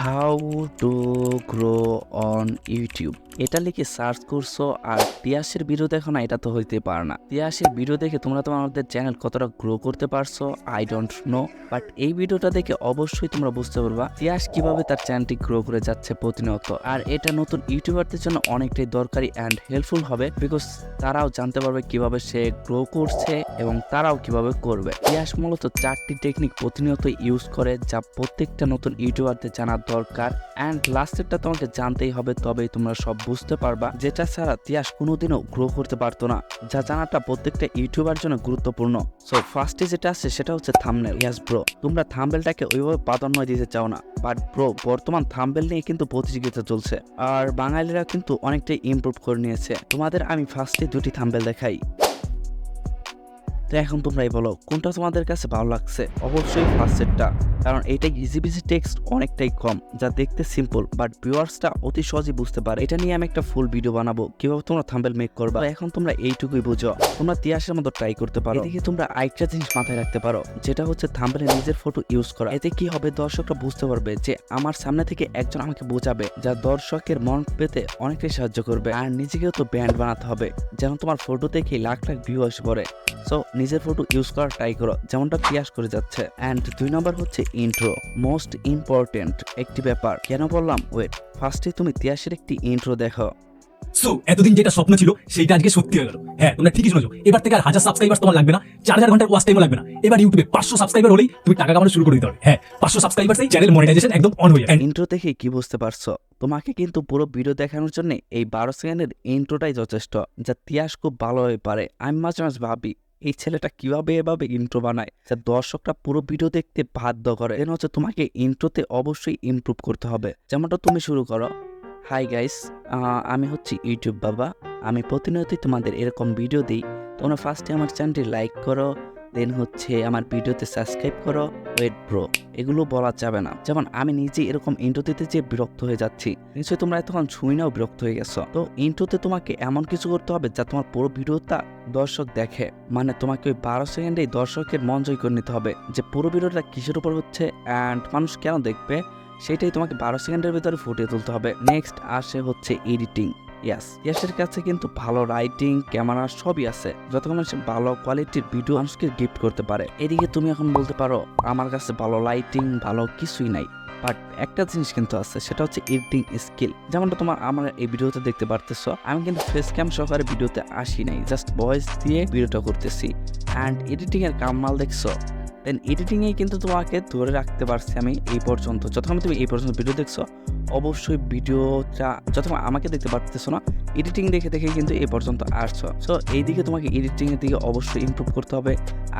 How to grow on YouTube এটা লিখে search করছো আর তিয়াসের ভিডিও দেখো না, এটা তো হইতে পারে না। তিয়াসের ভিডিও দেখে তোমরা তোমাদের চ্যানেল কতটা গ্রো করতে পারছো আই ডোন্ট নো, বাট এই ভিডিওটা দেখে অবশ্যই তোমরা বুঝতে পারবা তিয়াস কিভাবে তার চ্যানেলটি গ্রো করে যাচ্ছে প্রতিনিয়ত। আর এটা নতুন ইউটিউবারদের জন্য অনেকটাই দরকারি অ্যান্ড হেল্পফুল হবে, বিকজ তারাও জানতে পারবে কিভাবে সে গ্রো করছে এবং তারাও কিভাবে করবে। তিয়াস মূলত 4টি টেকনিক প্রতিনিয়ত ইউজ করে, যা প্রত্যেকটা নতুন ইউটিউবারদের জানার দরকার অ্যান্ড লাস্টেরটা তোমাকে জানতেই হবে, তবেই তোমরা সব বুঝতে পারবা, যেটা ছাড়া তিয়াস কোনোদিনও গ্রো করতে পারতো না, যা জানাটা প্রত্যেকটা ইউটিউবার জন্য গুরুত্বপূর্ণ। সো ফার্স্টে যেটা আছে সেটা হচ্ছে থাম্বনেল। ইয়াস ব্রো, তোমরা থাম্বনেলটাকে ওইভাবে প্রাধান্য দিতে চাও না, বাট ব্রো বর্তমান থাম্বনেল নিয়ে কিন্তু প্রতিযোগিতা চলছে আর বাঙালিরা কিন্তু অনেকটাই ইমপ্রুভ করে নিয়েছে। তোমাদের আমি ফার্স্টে 2টি থাম্বনেল দেখাই, তো এখন তোমরাই বলো কোনটা তোমাদের কাছে ভালো লাগছে। অবশ্যই ফার্স্টেরটা, কারণ এটা ইজি বিজি টেক্সট অনেকটাই কম, যা দেখতে সিম্পল বাট ভিউয়ার্সটা অতি সহজে বুঝতে পারে। এটা নিয়ে আমি একটা ফুল ভিডিও বানাবো কিভাবে তোমরা থাম্বনেল মেক করবা। এখন তোমরা এইটুকুই বুঝো, তোমরা তিয়াসের মতো ট্রাই করতে পারো। এদিকে তোমরা আরেকটা জিনিস মাথায় রাখতে পারো, যেটা হচ্ছে থাম্বনেলে নিজের ফটো ইউজ করা। এতে কি হবে, দর্শকরা বুঝতে পারবে যে আমার সামনে থেকে একজন আমাকে বোঝাবে, যা দর্শকের মন পেতে অনেকটাই সাহায্য করবে। আর নিজেকেও তো ব্র্যান্ড বানাতে হবে, যেন তোমার ফটো দেখে লাখ লাখ ভিউ আসে পড়ে। সো নিজের ফটো ইউজ করার ট্রাই করো, যেমনটা তিয়াস করে যাচ্ছে। অ্যান্ড 2 নম্বর হচ্ছে ইন্ট্রো, মোস্ট ইম্পর্টেন্ট একটি ব্যাপার। কেন বললাম ওয়েট, ফার্স্টে তুমি তিয়াসের একটি ইন্ট্রো দেখো। সো এতদিন যেটা স্বপ্ন ছিল সেইটা আজকে সত্যি হয়ে গেল। হ্যাঁ, তোমরা ঠিকই শুনেছো, এবার থেকে আর 1000 সাবস্ক্রাইবার তোমার লাগবে না, 4000 ঘন্টার ওয়াচ টাইমও লাগবে না। এবার ইউটিউবে 500 সাবস্ক্রাইবার হলেই তুমি টাকা কামানো শুরু করে দিতে হবে। হ্যাঁ, 500 সাবস্ক্রাইবার সেই চ্যানেল মনিটাইজেশন একদম অন হয়ে যায়। ইন্ট্রো দেখে কি বুঝতে পারছো? তোমাকে কিন্তু পুরো ভিডিও দেখানোর জন্য এই 12 সেকেন্ডের ইন্ট্রোটাই যথেষ্ট, যা তিয়াস খুব ভালোভাবে পারে। আমি মাঝে মাঝে ভাবি এই ছেলেটা কিভাবে এভাবে ইন্ট্রো বানায়, যা দর্শকরা পুরো ভিডিও দেখতে বাধ্য করে। এর হচ্ছে তোমাকে ইন্ট্রোতে অবশ্যই ইমপ্রুভ করতে হবে। যেমনটা তুমি শুরু করো, হাই গাইস, আমি হচ্ছে ইউটিউব বাবা, আমি প্রতিনিয়তই তোমাদের এরকম ভিডিও দিই। তোমরা ফার্স্টে আমার চ্যানেলটি লাইক করো, দেন হচ্ছে আমার ভিডিওতে সাবস্ক্রাইব করো। ওয়েট ব্রো, এগুলো বলা যাবে না। যেমন আমি নিজে এরকম ইন্ট্রো দিতে যে বিরক্ত হয়ে যাচ্ছি, নিশ্চয়ই তোমরা এতক্ষণ ছুঁই নাও বিরক্ত হয়ে গেছো। তো ইন্ট্রোতে তোমাকে এমন কিছু করতে হবে যা তোমার পুরো ভিডিওটা দর্শক দেখে, মানে তোমাকে ওই 12 সেকেন্ডেই দর্শকের মন জয় করে নিতে হবে যে পুরো ভিডিওটা কিসের উপর হচ্ছে অ্যান্ড মানুষ কেন দেখবে, সেটাই তোমাকে 12 সেকেন্ডের ভিতরে ফুটিয়ে তুলতে হবে। নেক্সট আসে হচ্ছে এডিটিং। ইয়াসের কাছে কিন্তু ভালো রাইটিং, ক্যামেরা সবই আছে, যতক্ষণ সে ভালো কোয়ালিটির ভিডিও মানুষকে গিফট করতে পারে। এদিকে তুমি এখন বলতে পারো আমার কাছে ভালো লাইটিং ভালো কিছুই নাই, বাট একটা জিনিস কিন্তু আছে, সেটা হচ্ছে এডিটিং স্কিল। যেমনটা আমার এই ভিডিওতে দেখতে পারতেছো, আমি কিন্তু ফেস ক্যাম সহকারে ভিডিওতে আসি নাই, জাস্ট ভয়েস দিয়ে ভিডিওটা করতেছি। অ্যান্ড এডিটিং এর কামাল দেখছো, দেন এডিটিং এ কিন্তু তোমাকে ধরে রাখতে পারছি আমি এই পর্যন্ত। যতক্ষণ তুমি এই পর্যন্ত ভিডিও দেখছো, অবশ্যই ভিডিওটা যতক্ষণ আমাকে দেখতে পারতেছো না, এডিটিং দেখে দেখে কিন্তু এই পর্যন্ত আসছো। সো এইদিকে তোমাকে এডিটিং এর দিকে অবশ্যই ইমপ্রুভ করতে হবে।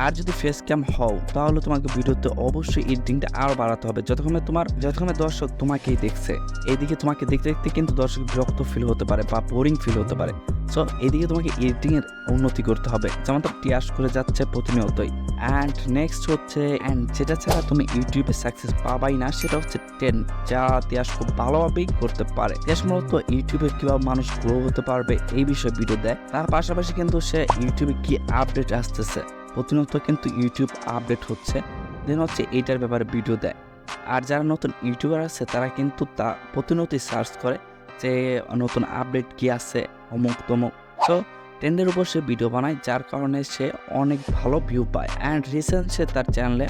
আর যদি ফেস ক্যাম হও, তাহলে তোমাকে ভিডিওতে অবশ্যই এডিটিংটা আরো বাড়াতে হবে, যতক্ষণে দর্শক তোমাকেই দেখছে। এইদিকে তোমাকে দেখতে দেখতে কিন্তু দর্শক বিরক্ত ফিল হতে পারে বা বোরিং ফিল হতে পারে। সো এইদিকে তোমাকে এডিটিং এর উন্নতি করতে হবে, যেমনটা তিয়াস করে যাচ্ছে প্রতিনিয়তই। অ্যান্ড নেক্সট হচ্ছে, অ্যান্ড যেটা ছাড়া তুমি ইউটিউবে সাকসেস পাবাই না, সেটা হচ্ছে ট্রেন্ড, যা তিয়াস খুব ভালোভাবেই করতে পারে। তিয়াস মূলত ইউটিউবে কিভাবে মানুষ গ্রো হতে পারবে এই বিষয়ে ভিডিও দেয়, তার পাশাপাশি কিন্তু সে ইউটিউবে কি আপডেট আসতেছে, প্রতিনিয়ত কিন্তু ইউটিউব আপডেট হচ্ছে, দেন হচ্ছে এইটার ব্যাপারে ভিডিও দেয়। আর যারা নতুন ইউটিউবার আছে তারা কিন্তু তা প্রতিনিয়তই সার্চ করে যে নতুন আপডেট কি আছে অমুক তমুক। সো ট্রেন্ডের উপর সে ভিডিও বানায়, যার কারণে সে অনেক ভালো ভিউ পায়। অ্যান্ড রিসেন্ট সে তার চ্যানেলে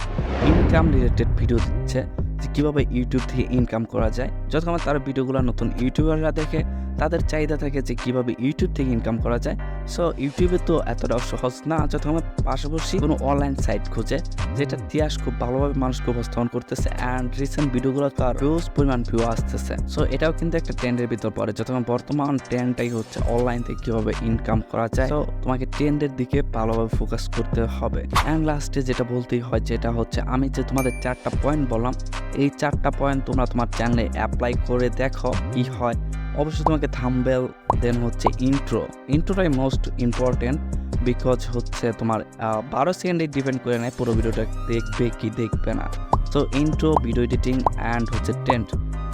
ইনকাম রিলেটেড ভিডিও দিচ্ছে, যে কীভাবে ইউটিউব থেকে ইনকাম করা যায়। যতক্ষণ তার ভিডিওগুলো নতুন ইউটিউবাররা দেখে, তাদের চাহিদা থাকে যে কীভাবে ইউটিউব থেকে ইনকাম করা যায়। সো ইউটিউবে তো এতটাও সহজ না, যতক্ষণ পাশাপাশি কোনো অনলাইন সাইট খুঁজে, যেটা তিয়াস খুব ভালোভাবে মানুষকে উপস্থাপন করতেছে। অ্যান্ড রিসেন্ট ভিডিওগুলো তার হিউজ পরিমাণ ভিউ আসতেছে। সো এটাও কিন্তু একটা ট্রেন্ডের ভিতর পড়ে, যতক্ষণ বর্তমান ট্রেন্ডটাই হচ্ছে অনলাইন থেকে কীভাবে ইনকাম করা যায়। তো তোমাকে ট্রেন্ডের দিকে ভালোভাবে ফোকাস করতে হবে। অ্যান্ড লাস্টে যেটা বলতেই হয়, যেটা হচ্ছে আমি যে তোমাদের 4টা পয়েন্ট বললাম, এই 4টা পয়েন্ট তোমরা তোমার চ্যানেলে অ্যাপ্লাই করে দেখো কি হয়। অবশ্যই তোমাকে থাম্বনেল, দেন হচ্ছে ইন্ট্রোটাই মোস্ট ইম্পর্টেন্ট, বিকজ হচ্ছে তোমার 12 সেকেন্ডে ডিপেন্ড করে নেয় পুরো ভিডিওটা দেখবে কি দেখবে না। So intro, video editing and হচ্ছে ট্রেন্ড,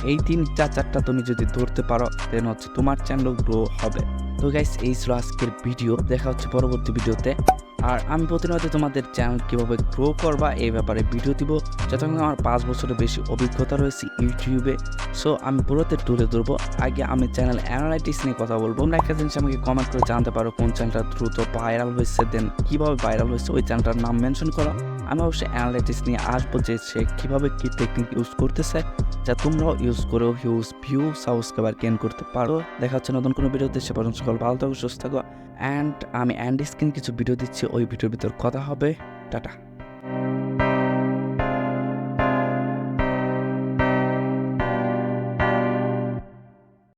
এই 3-4টা তুমি যদি ধরতে পারো, দেন হচ্ছে তোমার চ্যানেল গ্রো হবে। তো গাইস, এই ছিল আজকের ভিডিও, দেখা হচ্ছে পরবর্তী ভিডিওতে। আর আমি প্রতিনিয়ত তোমাদের চ্যানেল কীভাবে গ্রো করবা এই ব্যাপারে ভিডিও দিব, যতক্ষণ আমার 5 বছরের বেশি অভিজ্ঞতা রয়েছে ইউটিউবে। সো আমি পুরোতে তুলে ধরবো। আগে আমি চ্যানেল অ্যানালাইটিক্স নিয়ে কথা বলবো। তোমরা একটা জিনিস আমাকে কমেন্ট করে জানতে পারো কোন চ্যানেলটা দ্রুত ভাইরাল হয়েছে, দেন কীভাবে ভাইরাল হয়েছে ওই চ্যানেলটার নাম মেনশন করো। আমি অবশ্যই অ্যানালাইটিক্স নিয়ে আসবো যে সে কীভাবে কী টেকনিক ইউজ করতেছে, যা তোমরাও ইউজ করেও হিউজ ভিউ সাবস্ক্রাইবার গেইন করতে পারো। দেখা হচ্ছে নতুন কোনো ভিডিওতে, সে পর্যন্ত সকল ভালো থাকো, সুস্থ থাকো। অ্যান্ড আমি অ্যান্ড স্ক্রিন কিছু ভিডিও দিচ্ছি, ওই ভিডিওর ভিতর কথা হবে। টাটা।